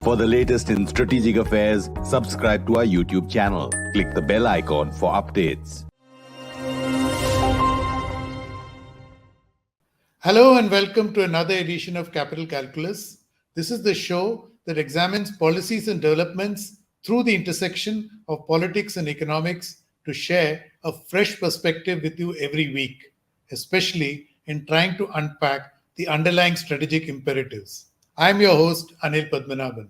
For the latest in strategic affairs, subscribe to our YouTube channel. Click the bell icon for updates. Hello and welcome to another edition of Capital Calculus. This is the show that examines policies and developments through the intersection of politics and economics to share a fresh perspective with you every week, especially in trying to unpack the underlying strategic imperatives. I'm your host, Anil Padmanabhan.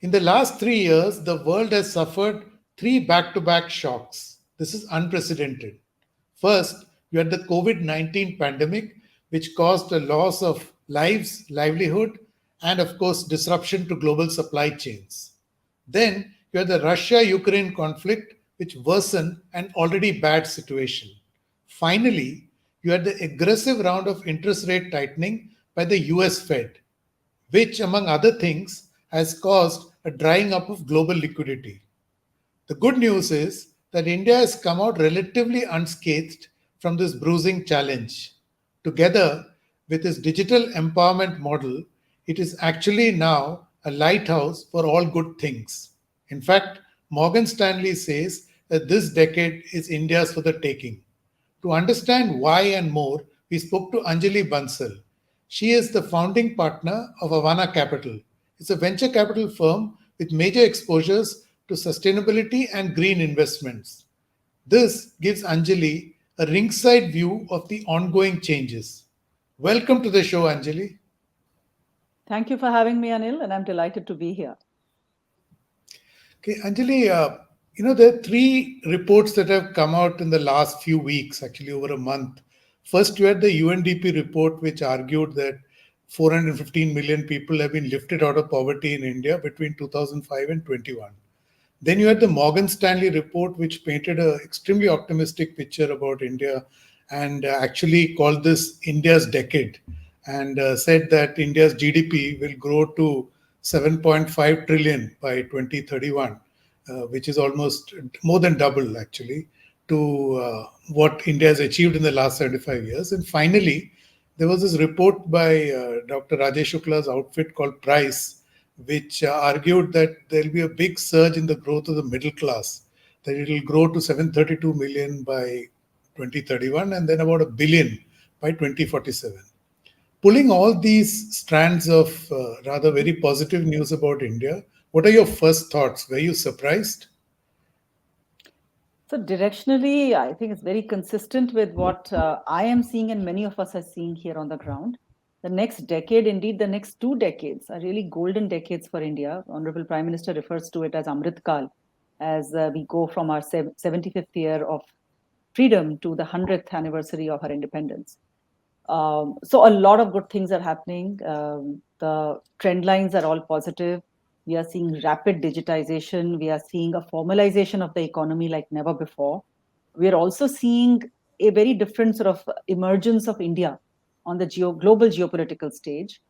In the last 3 years, the world has suffered three back-to-back shocks. This is unprecedented. First, you had the COVID-19 pandemic, which caused a loss of lives, livelihood, and of course, disruption to global supply chains. Then, you had the Russia-Ukraine conflict, which worsened an already bad situation. Finally, you had the aggressive round of interest rate tightening by the US Fed, which, among other things, has caused a drying up of global liquidity. The good news is that India has come out relatively unscathed from this bruising challenge. Together with its digital empowerment model, it is actually now a lighthouse for all good things. In fact, Morgan Stanley says that this decade is India's for the taking. To understand why and more, we spoke to Anjali Bansal. She is the founding partner of Avana Capital. It's a venture capital firm with major exposures to sustainability and green investments. This gives Anjali a ringside view of the ongoing changes. Welcome to the show, Anjali. Thank you for having me, Anil, and I'm delighted to be here. Okay, Anjali, there are three reports that have come out in the last few weeks, actually over a month. First, you had the UNDP report, which argued that 415 million people have been lifted out of poverty in India between 2005 and 21. Then you had the Morgan Stanley report, which painted an extremely optimistic picture about India and actually called this India's decade and said that India's GDP will grow to 7.5 trillion by 2031, which is almost more than double actually to what India has achieved in the last 75 years. And finally, there was this report by Dr. Rajesh Shukla's outfit called Price, which argued that there will be a big surge in the growth of the middle class, that it will grow to 732 million by 2031 and then about a billion by 2047. Pulling all these strands of rather very positive news about India, what are your first thoughts? Were you surprised? So directionally, I think it's very consistent with what I am seeing and many of us are seeing here on the ground. The next decade, indeed, the next 2 decades are really golden decades for India. Honorable Prime Minister refers to it as Amrit Kal, as we go from our 75th year of freedom to the 100th anniversary of our independence. So a lot of good things are happening. The trend lines are all positive. We are seeing rapid digitization. We are seeing a formalization of the economy like never before. We are also seeing a very different sort of emergence of India on the global geopolitical stage.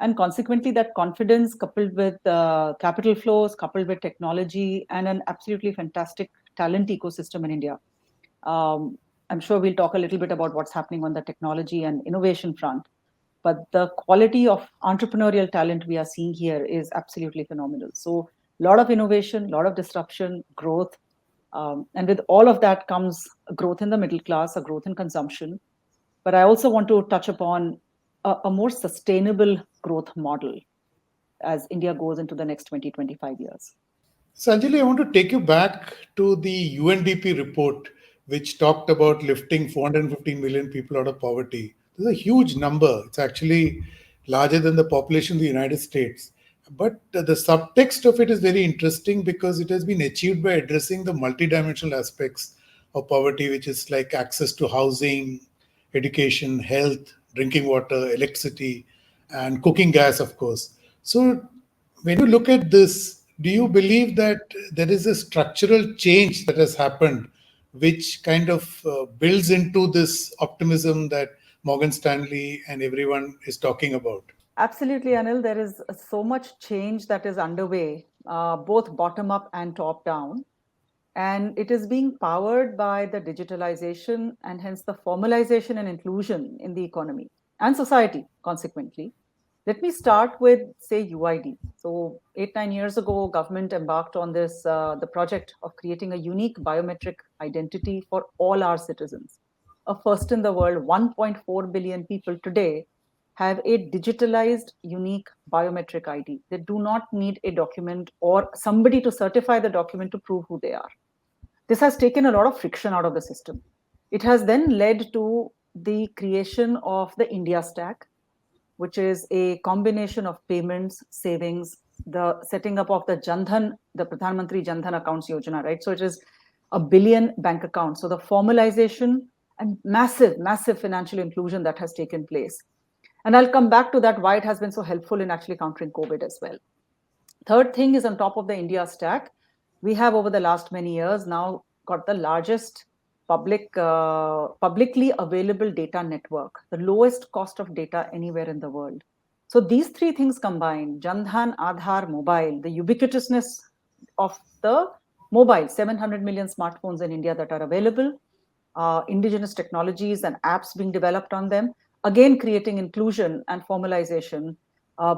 And consequently, that confidence coupled with capital flows, coupled with technology and an absolutely fantastic talent ecosystem in India. I'm sure we'll talk a little bit about what's happening on the technology and innovation front. But the quality of entrepreneurial talent we are seeing here is absolutely phenomenal. So a lot of innovation, a lot of disruption, growth. And with all of that comes a growth in the middle class, a growth in consumption. But I also want to touch upon a more sustainable growth model as India goes into the next 20, 25 years. So Anjali, I want to take you back to the UNDP report, which talked about lifting 415 million people out of poverty. This is a huge number. It's actually larger than the population of the United States. But the subtext of it is very interesting because it has been achieved by addressing the multidimensional aspects of poverty, which is like access to housing, education, health, drinking water, electricity, and cooking gas, of course. So when you look at this, do you believe that there is a structural change that has happened, which kind of builds into this optimism that Morgan Stanley and everyone is talking about? Absolutely, Anil. There is so much change that is underway both bottom up and top down. And it is being powered by the digitalization and hence the formalization and inclusion in the economy and society, consequently. Let me start with, say, UID. So 8-9 years ago, government embarked on this, the project of creating a unique biometric identity for all our citizens. A first in the world, 1.4 billion people today have a digitalized, unique biometric ID. They do not need a document or somebody to certify the document to prove who they are. This has taken a lot of friction out of the system. It has then led to the creation of the India Stack, which is a combination of payments, savings, the setting up of the Jandhan, the Pradhan Mantri Jandhan Accounts Yojana, right? So it is a billion bank accounts. So the formalization and massive, massive financial inclusion that has taken place. And I'll come back to that, why it has been so helpful in actually countering COVID as well. Third thing is, on top of the India Stack, we have over the last many years now got the largest publicly available data network, the lowest cost of data anywhere in the world. So these three things combined, Jandhan, Aadhaar, mobile, the ubiquitousness of the mobile, 700 million smartphones in India that are available, indigenous technologies and apps being developed on them, again creating inclusion and formalization,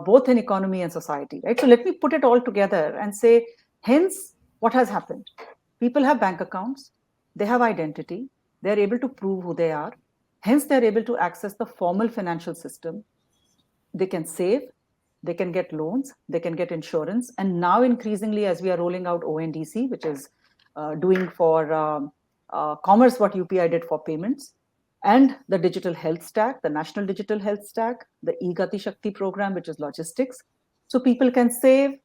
both in economy and society, right? So let me put it all together and say, hence, what has happened? People have bank accounts, they have identity, they're able to prove who they are, hence they're able to access the formal financial system. They can save, they can get loans, they can get insurance, and now increasingly, as we are rolling out ONDC, which is doing for commerce what UPI did for payments, and the digital health stack, the national digital health stack, the e-Gati Shakti program, which is logistics. So people can save,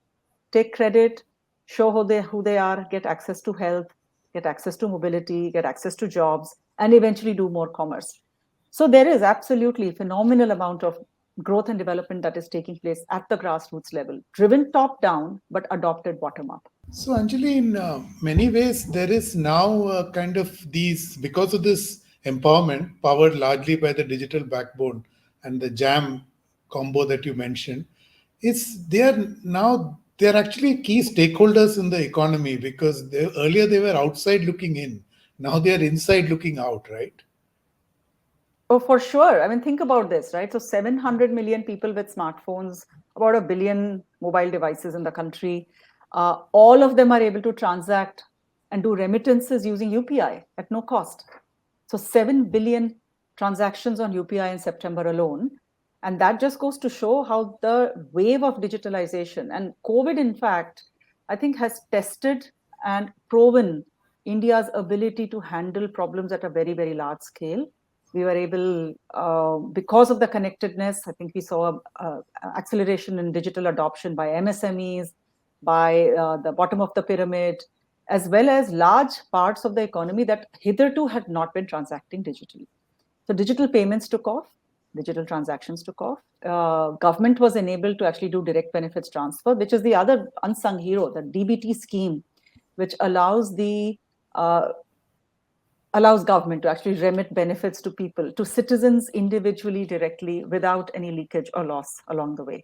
take credit, show who they are, get access to health, get access to mobility, get access to jobs, and eventually do more commerce. So there is absolutely a phenomenal amount of growth and development that is taking place at the grassroots level, driven top down, but adopted bottom up. So, Anjali, in many ways, there is now kind of these, because of this empowerment, powered largely by the digital backbone and the JAM combo that you mentioned, they're actually key stakeholders in the economy, because earlier they were outside looking in. Now they are inside looking out, right? Oh, for sure. I mean, think about this, right? So 700 million people with smartphones, about a billion mobile devices in the country. All of them are able to transact and do remittances using UPI at no cost. So 7 billion transactions on UPI in September alone. And that just goes to show how the wave of digitalization and COVID, in fact, I think has tested and proven India's ability to handle problems at a very, very large scale. We were able, because of the connectedness, I think we saw acceleration in digital adoption by MSMEs, by the bottom of the pyramid, as well as large parts of the economy that hitherto had not been transacting digitally. So digital payments took off, digital transactions took off. Government was enabled to actually do direct benefits transfer, which is the other unsung hero, the DBT scheme, which allows government to actually remit benefits to people, to citizens individually, directly, without any leakage or loss along the way.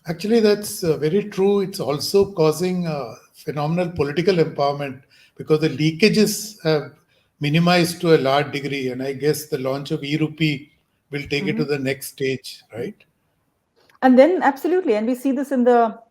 Actually, that's very true. It's also causing phenomenal political empowerment, because the leakages have minimized to a large degree. And I guess the launch of e-rupee will take it to the next stage, right? And then absolutely, and we see this in sort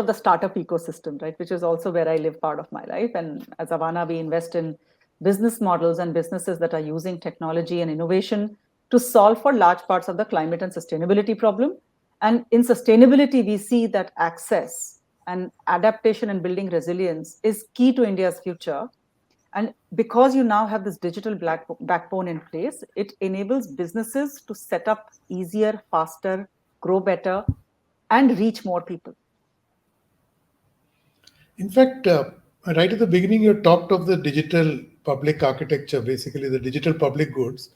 of the startup ecosystem, right, which is also where I live part of my life. And as Avana, we invest in business models and businesses that are using technology and innovation to solve for large parts of the climate and sustainability problem. And in sustainability, we see that access and adaptation and building resilience is key to India's future. And because you now have this digital backbone in place, it enables businesses to set up easier, faster, grow better, and reach more people. In fact, right at the beginning, you talked of the digital public architecture, basically the digital public goods.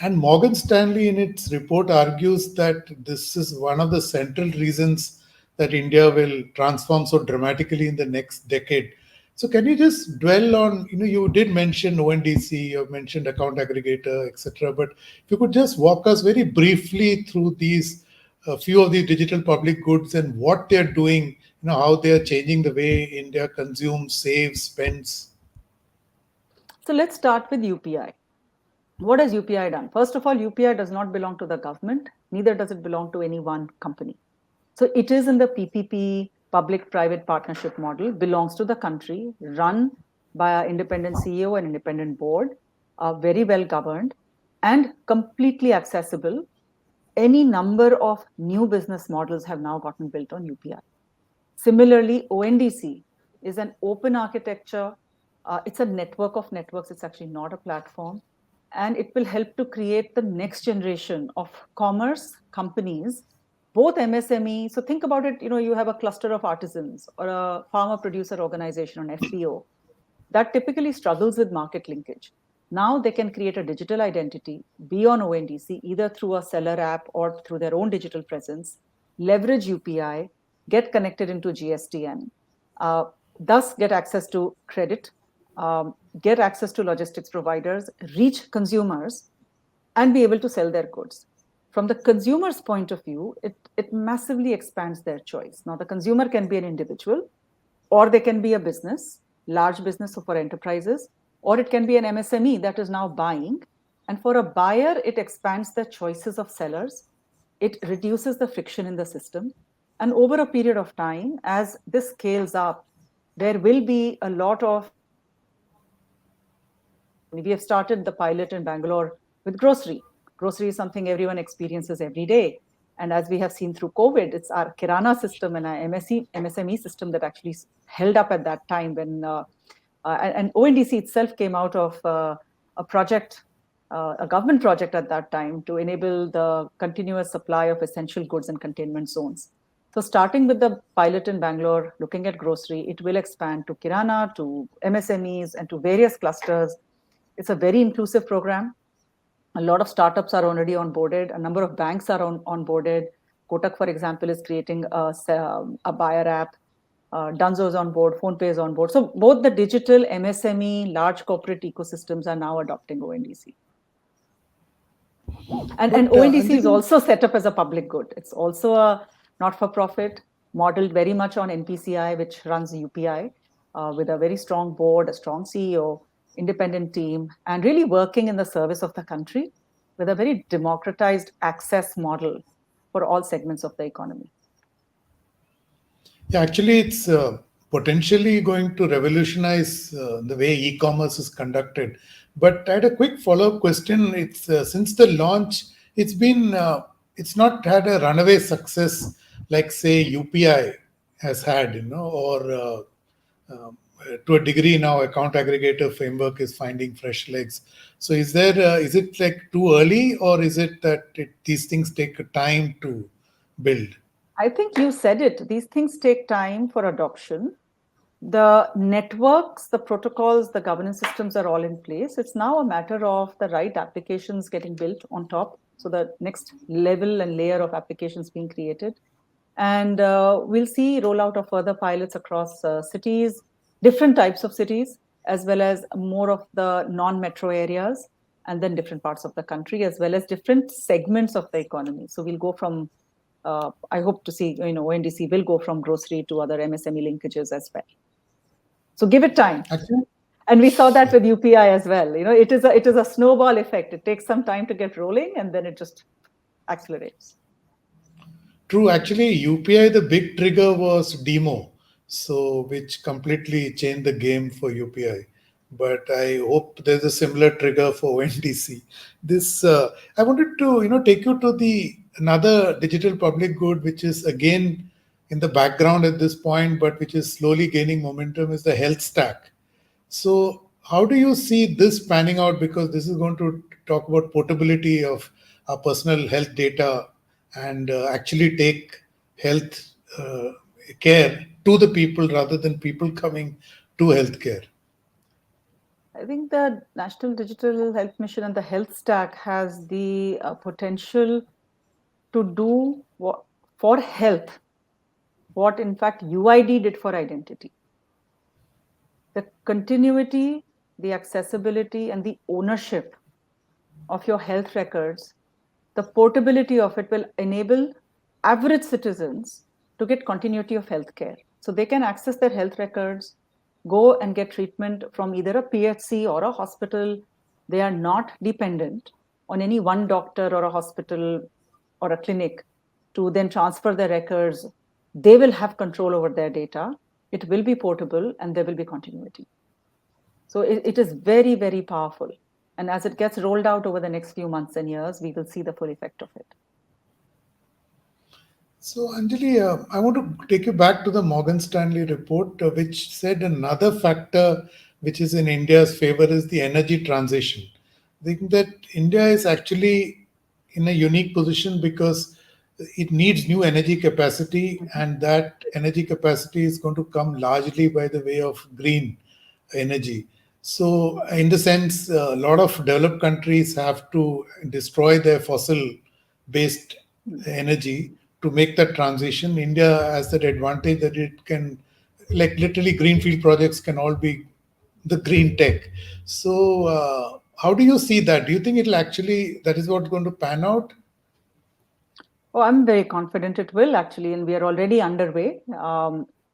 And Morgan Stanley, in its report, argues that this is one of the central reasons that India will transform so dramatically in the next decade. So, can you just dwell on, you did mention ONDC, you mentioned account aggregator, etc. But if you could just walk us very briefly through a few of these digital public goods and what they're doing how they are changing the way India consumes, saves, spends? So let's start with UPI. What has UPI done? First of all, UPI does not belong to the government, neither does it belong to any one company. So it is in the PPP, public-private partnership model, belongs to the country, run by an independent CEO and independent board, very well governed, and completely accessible. Any number of new business models have now gotten built on UPI. Similarly, ONDC is an open architecture. It's a network of networks. It's actually not a platform. And it will help to create the next generation of commerce companies, both MSME. So think about it, you have a cluster of artisans or a farmer producer organization on FPO that typically struggles with market linkage. Now they can create a digital identity, be on ONDC, either through a seller app or through their own digital presence, leverage UPI, get connected into GSTN, thus get access to credit, get access to logistics providers, reach consumers, and be able to sell their goods. From the consumer's point of view, it massively expands their choice. Now, the consumer can be an individual, or they can be a business, large business for enterprises, or it can be an MSME that is now buying. And for a buyer, it expands the choices of sellers. It reduces the friction in the system. And over a period of time, as this scales up, there will be a lot of. We have started the pilot in Bangalore with grocery. Grocery is something everyone experiences every day. And as we have seen through COVID, it's our Kirana system and our MSME system that actually held up at that time when, and ONDC itself came out of a project, a government project at that time to enable the continuous supply of essential goods in containment zones. So starting with the pilot in Bangalore, looking at grocery, it will expand to Kirana, to MSMEs, and to various clusters. It's a very inclusive program. A lot of startups are already onboarded. A number of banks are onboarded. Kotak, for example, is creating a buyer app. Dunzo is on board. PhonePe is on board. So both the digital, MSME, large corporate ecosystems are now adopting ONDC. And ONDC is also set up as a public good. It's also a not-for-profit, modeled very much on NPCI, which runs UPI, with a very strong board, a strong CEO, independent team, and really working in the service of the country with a very democratized access model for all segments of the economy. Yeah, actually, it's potentially going to revolutionize the way e-commerce is conducted. But I had a quick follow-up question. It's since the launch, it's not had a runaway success like say UPI has had, or to a degree now account aggregator framework is finding fresh legs. So is it like too early, or is it that these things take time to build? I think you said it. These things take time for adoption. The networks, the protocols, the governance systems are all in place. It's now a matter of the right applications getting built on top. So the next level and layer of applications being created. And we'll see rollout of further pilots across cities, different types of cities, as well as more of the non-metro areas, and then different parts of the country, as well as different segments of the economy. So we'll go from, I hope to see, ONDC will go from grocery to other MSME linkages as well. So give it time. Actually, and we saw that with UPI as well. It is a snowball effect. It takes some time to get rolling, and then it just accelerates. True. Actually, UPI, the big trigger was demo, so which completely changed the game for UPI. But I hope there's a similar trigger for ONDC. This I wanted to take you to the another digital public good, which is again in the background at this point, but which is slowly gaining momentum, is the health stack. So, how do you see this panning out? Because this is going to talk about portability of our personal health data and actually take health care to the people rather than people coming to healthcare. I think the National Digital Health Mission and the health stack has the potential to do for health what in fact UID did for identity. The continuity, the accessibility, and the ownership of your health records, the portability of it will enable average citizens to get continuity of healthcare. So they can access their health records, go and get treatment from either a PHC or a hospital. They are not dependent on any one doctor or a hospital or a clinic to then transfer their records. They will have control over their data. It will be portable and there will be continuity. So it is very, very powerful. And as it gets rolled out over the next few months and years, we will see the full effect of it. So, Anjali, I want to take you back to the Morgan Stanley report, which said another factor which is in India's favor is the energy transition. I think that India is actually in a unique position because it needs new energy capacity, and that energy capacity is going to come largely by the way of green energy. So, in the sense, a lot of developed countries have to destroy their fossil based energy to make that transition. India has that advantage that it can, like literally, greenfield projects can all be the green tech. So, how do you see that? Do you think it'll actually, that is what's going to pan out? Oh, I'm very confident it will actually, and we are already underway.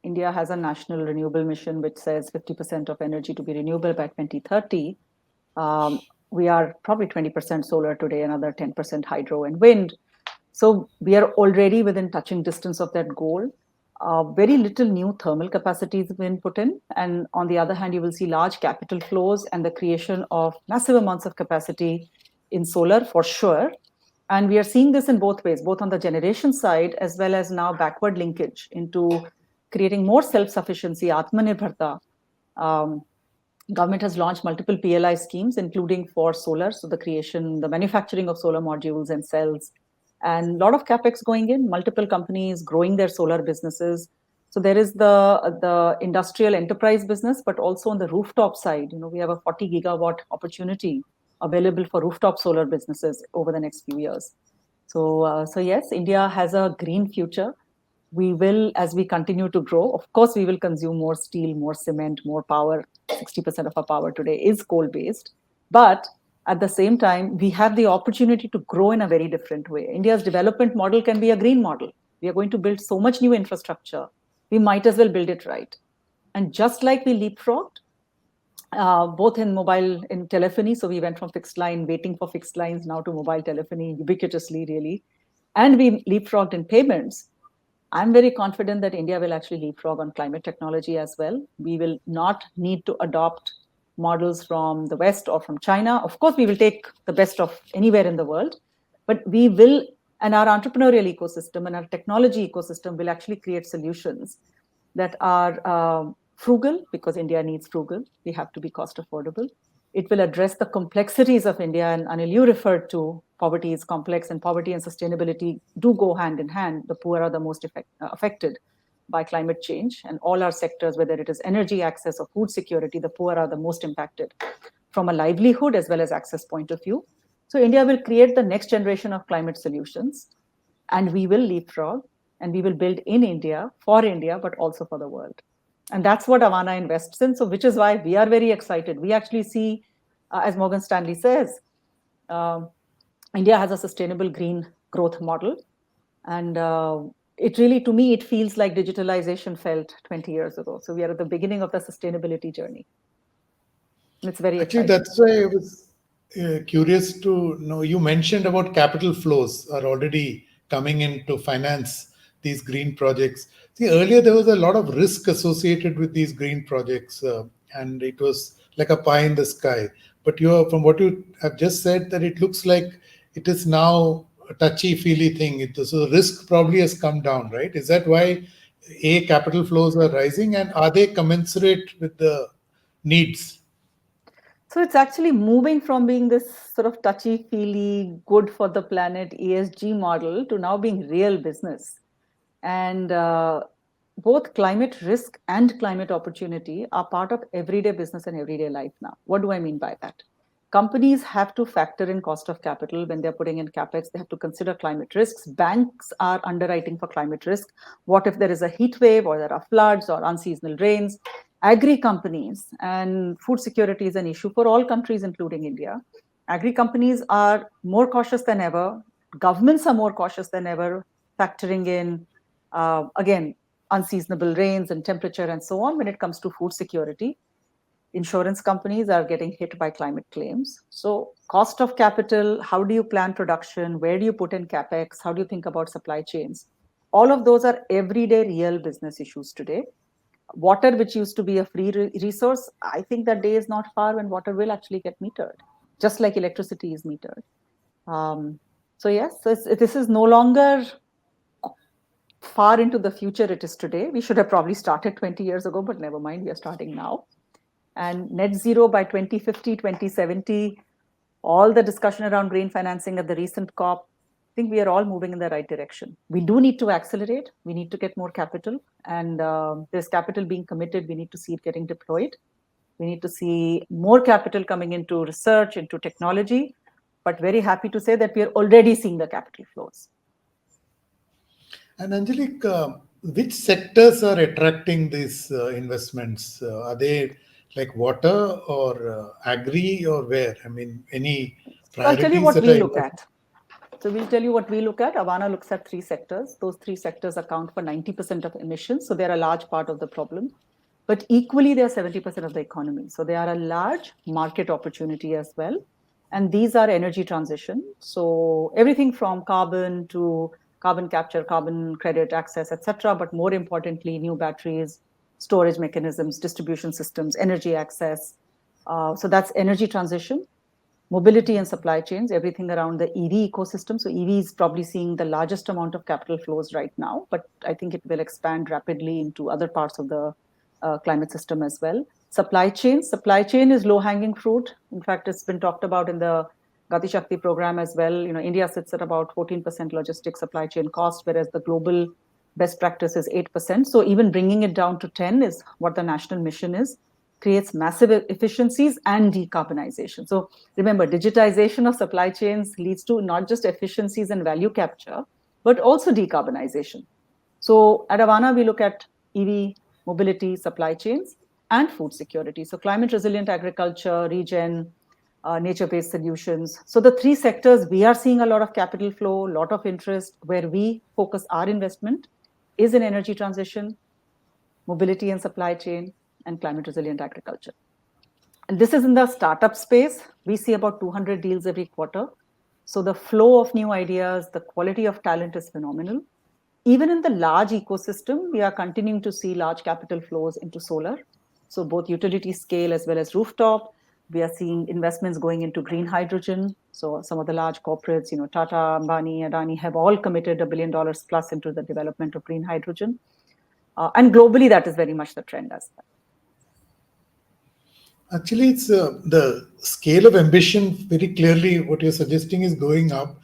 India has a national renewable mission which says 50% of energy to be renewable by 2030. We are probably 20% solar today, another 10% hydro and wind. So we are already within touching distance of that goal. Very little new thermal capacity has been put in. And on the other hand, you will see large capital flows and the creation of massive amounts of capacity in solar for sure. And we are seeing this in both ways, both on the generation side as well as now backward linkage into creating more self-sufficiency, Atmanirbharta. Government has launched multiple PLI schemes, including for solar. So the creation, the manufacturing of solar modules and cells, and a lot of capex going in, multiple companies growing their solar businesses. So there is the industrial enterprise business, but also on the rooftop side, we have a 40 gigawatt opportunity available for rooftop solar businesses over the next few years. So yes, India has a green future. We will, as we continue to grow, of course, we will consume more steel, more cement, more power. 60% of our power today is coal-based. But at the same time, we have the opportunity to grow in a very different way. India's development model can be a green model. We are going to build so much new infrastructure. We might as well build it right. And just like we leapfrogged, both in mobile, in telephony, so we went from fixed line, waiting for fixed lines, now to mobile telephony, ubiquitously, really. And we leapfrogged in payments. I'm very confident that India will actually leapfrog on climate technology as well. We will not need to adopt models from the West or from China. Of course, we will take the best of anywhere in the world, but we will, and our entrepreneurial ecosystem and our technology ecosystem will actually create solutions that are frugal, because India needs frugal. We have to be cost affordable. It will address the complexities of India, and Anil, you referred to poverty is complex, and poverty and sustainability do go hand in hand. The poor are the most affected by climate change, and all our sectors, whether it is energy access or food security, the poor are the most impacted from a livelihood as well as access point of view. So India will create the next generation of climate solutions, and we will leapfrog, and we will build in India, for India, but also for the world. And that's what Avana invests in. So which is why we are very excited. We actually see, as Morgan Stanley says, India has a sustainable green growth model. And it really, to me, it feels like digitalization felt 20 years ago. So we are at the beginning of the sustainability journey. And it's very Actually, exciting. that's why I was curious to know. You mentioned about capital flows are already coming in to finance these green projects. See, earlier there was a lot of risk associated with these green projects, and it was like a pie in the sky. But from what you have just said, that it looks like it is now a touchy-feely thing. So the risk probably has come down, right? Is that why capital flows are rising, and are they commensurate with the needs? So it's actually moving from being this sort of touchy-feely, good for the planet ESG model to now being real business. And both climate risk and climate opportunity are part of everyday business and everyday life now. What do I mean by that? Companies have to factor in cost of capital when they're putting in capex. They have to consider climate risks. Banks are underwriting for climate risk. What if there is a heat wave, or there are floods or unseasonal rains? Agri companies, and food security is an issue for all countries, including India. Agri companies are more cautious than ever. Governments are more cautious than ever, factoring in, again, unseasonable rains and temperature and so on when it comes to food security. Insurance companies are getting hit by climate claims. So cost of capital, how do you plan production? Where do you put in CapEx? How do you think about supply chains? All of those are everyday real business issues today. Water, which used to be a free resource, I think that day is not far when water will actually get metered, just like electricity is metered. So yes, this is no longer far into the future it is today. We should have probably started 20 years ago, but never mind, we are starting now. And net zero by 2050, 2070, all the discussion around green financing at the recent COP, I think we are all moving in the right direction. We do need to accelerate. We need to get more capital. And there's capital being committed. We need to see it getting deployed. We need to see more capital coming into research, into technology. But very happy to say that we are already seeing the capital flows. And Angelique, which sectors are attracting these investments? Are they like water or agri or where? I mean, any priorities? I'll tell you what we look at. So we'll tell you what we look at. Avana looks at 3 sectors. Those 3 sectors account for 90% of emissions. So they're a large part of the problem. But equally, they're 70% of the economy. So they are a large market opportunity as well. And these are energy transition. So everything from carbon to carbon capture, carbon credit access, etc. But more importantly, new batteries, storage mechanisms, distribution systems, energy access. So that's energy transition. Mobility and supply chains, everything around the EV ecosystem. So EV is probably seeing the largest amount of capital flows right now, but I think it will expand rapidly into other parts of the climate system as well. Supply chain is low-hanging fruit. In fact, it's been talked about in the Gati Shakti program as well. You know, India sits at about 14% logistics supply chain cost, whereas the global best practice is 8%. So even bringing it down to 10 is what the national mission is. Creates massive efficiencies and decarbonization. So remember, digitization of supply chains leads to not just efficiencies and value capture, but also decarbonization. So at Avana, we look at EV, mobility, supply chains, and food security. So climate resilient agriculture, regen, nature-based solutions. So the 3 sectors, we are seeing a lot of capital flow, a lot of interest. Where we focus our investment is in energy transition, mobility and supply chain, and climate resilient agriculture. And this is in the startup space. We see about 200 deals every quarter. So the flow of new ideas, the quality of talent is phenomenal. Even in the large ecosystem, we are continuing to see large capital flows into solar. So both utility scale as well as rooftop. We are seeing investments going into green hydrogen. So some of the large corporates, you know, Tata, Ambani, Adani have all committed $1 billion plus into the development of green hydrogen. And globally, that is very much the trend as well. Actually, it's the scale of ambition very clearly what you're suggesting is going up.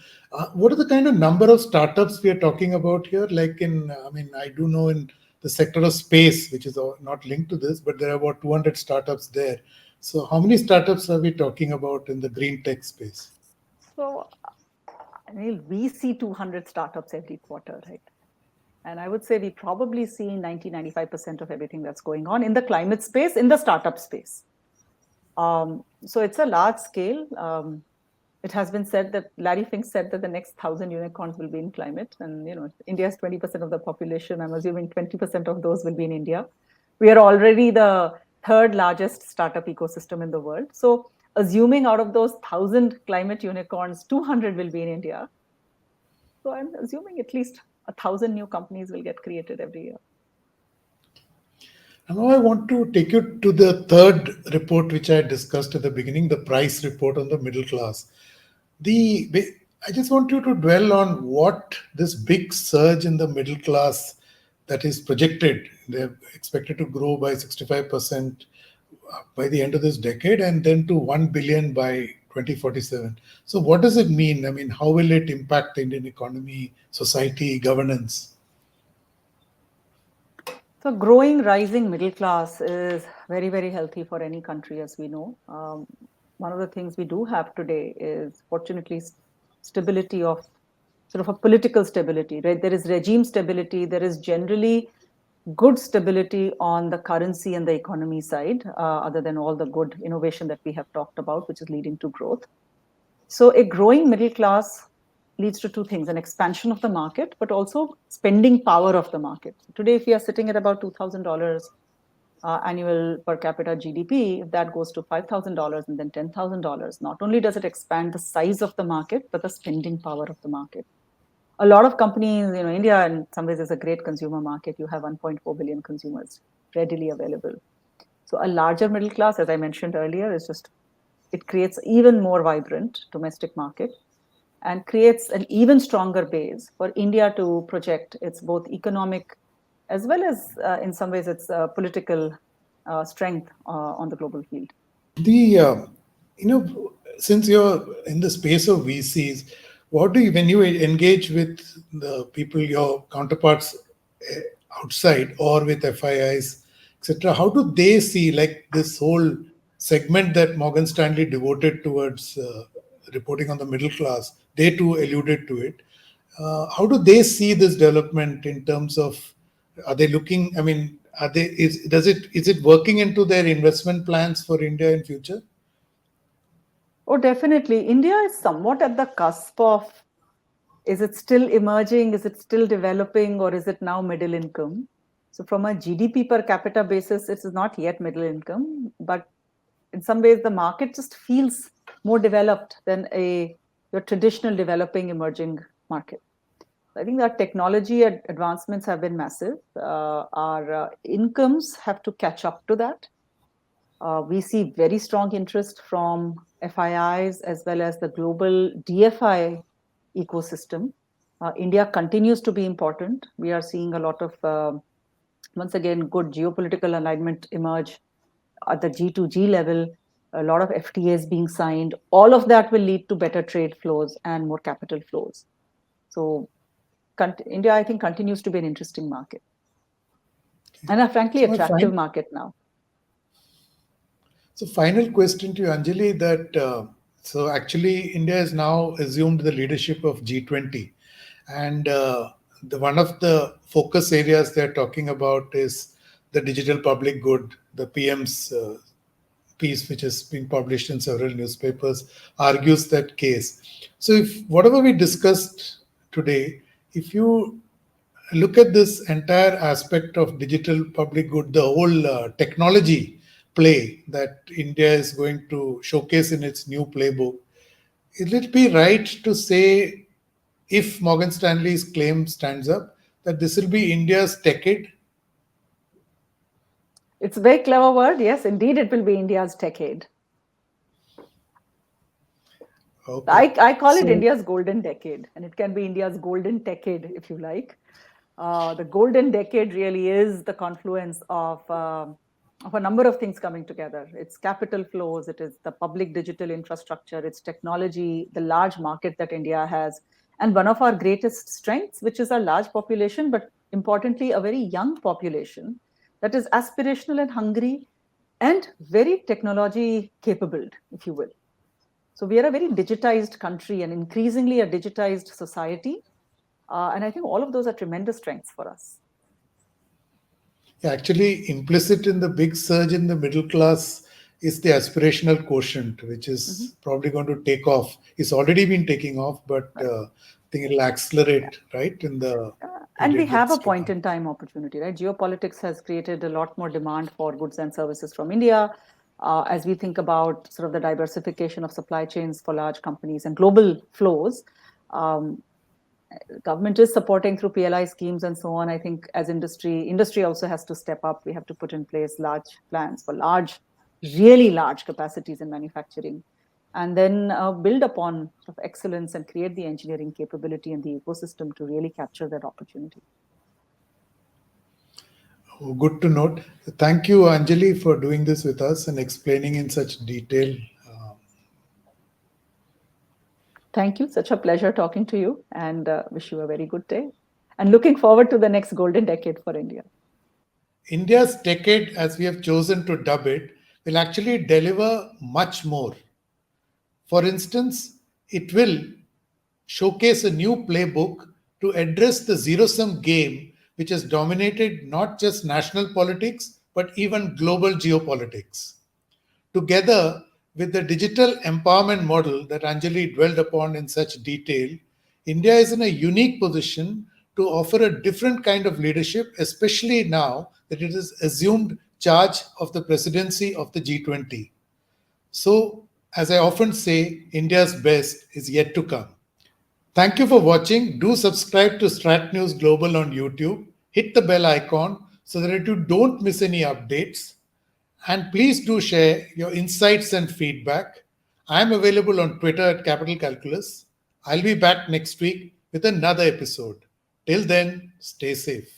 What are the kind of number of startups we are talking about here? Like I do know in the sector of space, which is not linked to this, but there are about 200 startups there. So how many startups are we talking about in the green tech space? So we see 200 startups every quarter, right? And I would say we probably see 90-95% of everything that's going on in the climate space, in the startup space. So it's a large scale. It has been said that Larry Fink said that the next 1,000 unicorns will be in climate. And, you know, India is 20% of the population. I'm assuming 20% of those will be in India. We are already the 3rd largest startup ecosystem in the world. So assuming out of those 1,000 climate unicorns, 200 will be in India. So I'm assuming at least 1,000 new companies will get created every year. Now I want to take you to the 3rd report, which I discussed at the beginning, the price report on the middle class. I just want you to dwell on what this big surge in the middle class that is projected. They're expected to grow by 65% by the end of this decade and then to 1 billion by 2047. So what does it mean? I mean, how will it impact the Indian economy, society, governance? So growing, rising middle class is very, very healthy for any country, as we know. One of the things we do have today is, fortunately, stability of sort of a political stability, right? There is regime stability. There is generally good stability on the currency and the economy side, other than all the good innovation that we have talked about, which is leading to growth. So a growing middle class leads to two things: an expansion of the market, but also spending power of the market. Today, if we are sitting at about $2,000 annual per capita GDP, if that goes to $5,000 and then $10,000, not only does it expand the size of the market, but the spending power of the market. A lot of companies, India in some ways is a great consumer market. You have 1.4 billion consumers readily available. So a larger middle class, as I mentioned earlier, it creates even more vibrant domestic market and creates an even stronger base for India to project its both economic as well as, in some ways, its political strength on the global field. Since you're in the space of VCs, when you engage with the people, your counterparts outside or with FIIs, etc., how do they see like this whole segment that Morgan Stanley devoted towards reporting on the middle class? They too alluded to it. How do they see this development in terms of, are they looking, is it working into their investment plans for India in future? Oh, definitely. India is somewhat at the cusp of, is it still emerging? Is it still developing? Or is it now middle income? So from a GDP per capita basis, it is not yet middle income, but in some ways the market just feels more developed than your traditional developing emerging market. I think that technology advancements have been massive. Our incomes have to catch up to that. We see very strong interest from FIIs as well as the global DFI ecosystem. India continues to be important. We are seeing a lot of, once again, good geopolitical alignment emerge at the G2G level, a lot of FTAs being signed. All of that will lead to better trade flows and more capital flows. So India, I think, continues to be an interesting market and a frankly attractive market now. So final question to you, Anjali, that so actually India has now assumed the leadership of G20, and one of the focus areas they're talking about is the digital public good. The PM's piece, which has been published in several newspapers, argues that case. So if whatever we discussed today, if you look at this entire aspect of digital public good, the whole technology play that India is going to showcase in its new playbook, will it be right to say, if Morgan Stanley's claim stands up, that this will be India's decade? It's a very clever word. Yes, indeed, it will be India's decade. Okay. I call it India's golden decade, and it can be India's golden decade if you like. The golden decade really is the confluence of a number of things coming together. It's capital flows, it is the public digital infrastructure, it's technology, the large market that India has, and one of our greatest strengths, which is our large population, but importantly, a very young population that is aspirational and hungry and very technology capable, if you will. So we are a very digitized country and increasingly a digitized society. And I think all of those are tremendous strengths for us. Actually, implicit in the big surge in the middle class is the aspirational quotient, which is probably going to take off. It's already been taking off, but I think it'll accelerate, right? And we have a point-in-time opportunity, right? Geopolitics has created a lot more demand for goods and services from India. As we think about sort of the diversification of supply chains for large companies and global flows, government is supporting through PLI schemes and so on. I think as industry also has to step up. We have to put in place large plans for really large capacities in manufacturing, and then build upon sort of excellence and create the engineering capability and the ecosystem to really capture that opportunity. Oh, good to note. Thank you, Anjali, for doing this with us and explaining in such detail. Thank you. Such a pleasure talking to you, and wish you a very good day. And looking forward to the next golden decade for India. India's decade, as we have chosen to dub it, will actually deliver much more. For instance, it will showcase a new playbook to address the zero-sum game, which has dominated not just national politics, but even global geopolitics. Together with the digital empowerment model that Anjali dwelled upon in such detail, India is in a unique position to offer a different kind of leadership, especially now that it has assumed charge of the presidency of the G20. So, as I often say, India's best is yet to come. Thank you for watching. Do subscribe to Strat News Global on YouTube. Hit the bell icon so that you don't miss any updates. And please do share your insights and feedback. I am available on Twitter at Capital Calculus. I'll be back next week with another episode. Till then, stay safe.